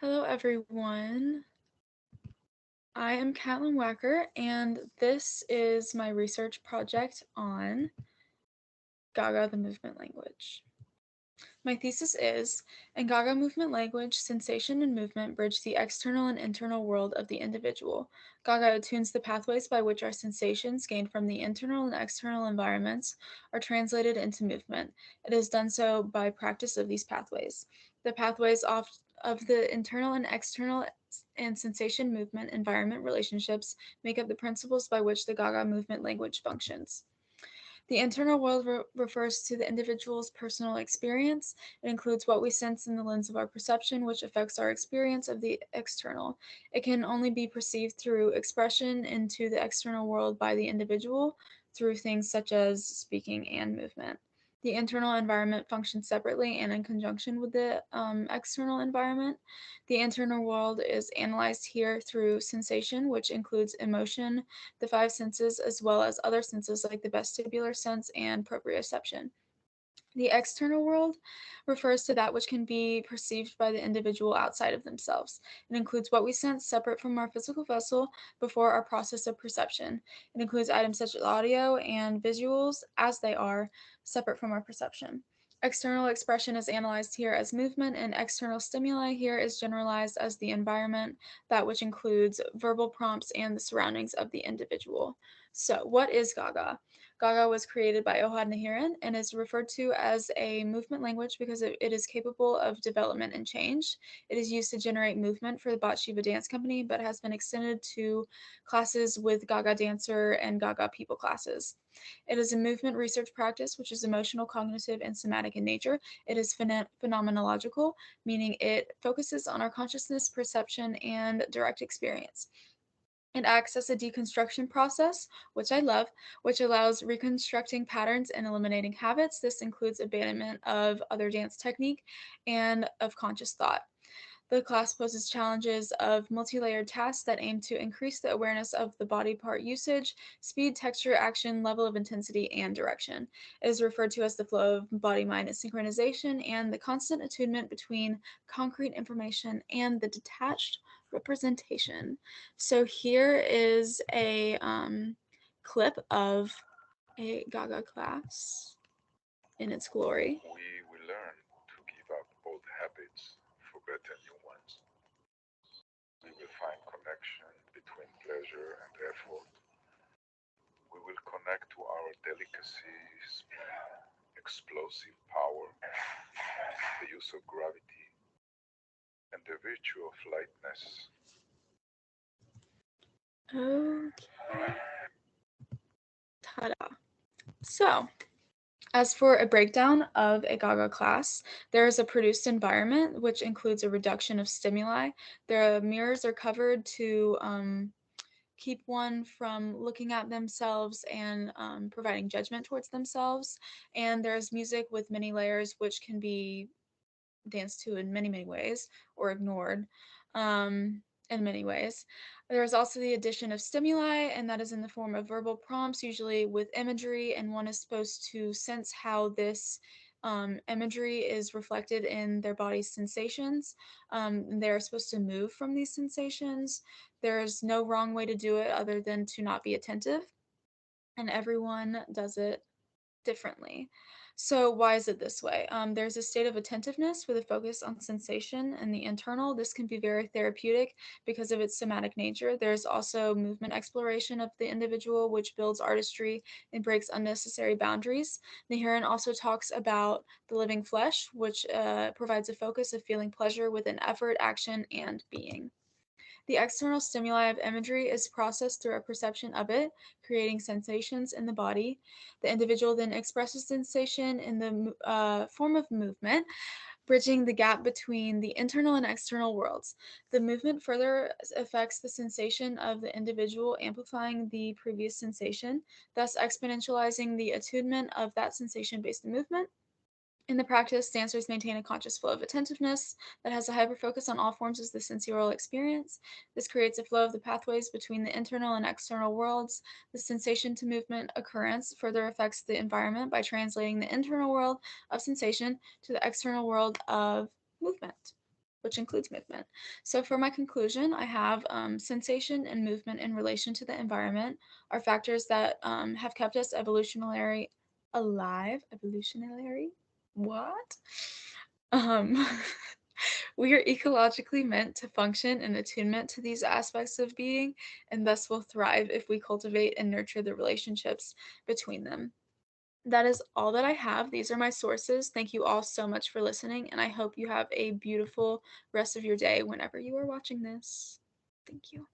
Hello, everyone. I am Catlin Wacker, and this is my research project on Gaga, the movement language. My thesis is, in Gaga movement language, sensation and movement bridge the external and internal world of the individual. Gaga attunes the pathways by which our sensations gained from the internal and external environments are translated into movement. It is done so by practice of these pathways. The pathways of the internal and external and sensation movement environment relationships make up the principles by which the Gaga movement language functions. The internal world refers to the individual's personal experience. It includes what we sense in the lens of our perception, which affects our experience of the external. It can only be perceived through expression into the external world by the individual through things such as speaking and movement. The internal environment functions separately and in conjunction with the external environment. The internal world is analyzed here through sensation, which includes emotion, the five senses, as well as other senses like the vestibular sense and proprioception. The external world refers to that which can be perceived by the individual outside of themselves. It includes what we sense separate from our physical vessel before our process of perception. It includes items such as audio and visuals as they are separate from our perception. External expression is analyzed here as movement, and external stimuli here is generalized as the environment, that which includes verbal prompts and the surroundings of the individual. So, what is Gaga? Gaga was created by Ohad Nahiran and is referred to as a movement language because it is capable of development and change. It is used to generate movement for the Bat Shiva Dance Company, but has been extended to classes with Gaga Dancer and Gaga People classes. It is a movement research practice which is emotional, cognitive, and somatic in nature. It is phenomenological, meaning it focuses on our consciousness, perception, and direct experience. It acts as a deconstruction process, which I love, which allows reconstructing patterns and eliminating habits. This includes abandonment of other dance technique and of conscious thought. The class poses challenges of multi-layered tasks that aim to increase the awareness of the body part usage, speed, texture, action, level of intensity, and direction. It is referred to as the flow of body-mind synchronization and the constant attunement between concrete information and the detached representation. So here is a clip of a Gaga class in its glory. We will learn to give up old habits for better new ones. We will find connection between pleasure and effort. We will connect to our delicacies, explosive power, the use of gravity, and the virtue of lightness. Okay. Ta-da. So, as for a breakdown of a Gaga class, there is a produced environment, which includes a reduction of stimuli. The mirrors are covered to keep one from looking at themselves and providing judgment towards themselves. And there's music with many layers, which can be danced to in many, many ways or ignored in many ways. There's also the addition of stimuli, and that is in the form of verbal prompts, usually with imagery, and one is supposed to sense how this imagery is reflected in their body's sensations. They're supposed to move from these sensations. There's no wrong way to do it other than to not be attentive, and everyone does it differently. So why is it this way? There's a state of attentiveness with a focus on sensation and the internal. This can be very therapeutic because of its somatic nature. There's also movement exploration of the individual, which builds artistry and breaks unnecessary boundaries. Nahiran also talks about the living flesh, which provides a focus of feeling pleasure within effort, action, and being. The external stimuli of imagery is processed through a perception of it, creating sensations in the body. The individual then expresses sensation in the form of movement, bridging the gap between the internal and external worlds. The movement further affects the sensation of the individual, amplifying the previous sensation, thus exponentializing the attunement of that sensation-based movement. In the practice, dancers maintain a conscious flow of attentiveness that has a hyperfocus on all forms of the sensorial experience. This creates a flow of the pathways between the internal and external worlds. The sensation to movement occurrence further affects the environment by translating the internal world of sensation to the external world of movement. which includes movement. So for my conclusion, I have sensation and movement in relation to the environment are factors that have kept us evolutionary alive. Evolutionary? What? Um, we are ecologically meant to function in attunement to these aspects of being, and thus will thrive if we cultivate and nurture the relationships between them. That is all that I have. These are my sources. Thank you all so much for listening, and I hope you have a beautiful rest of your day whenever you are watching this. Thank you.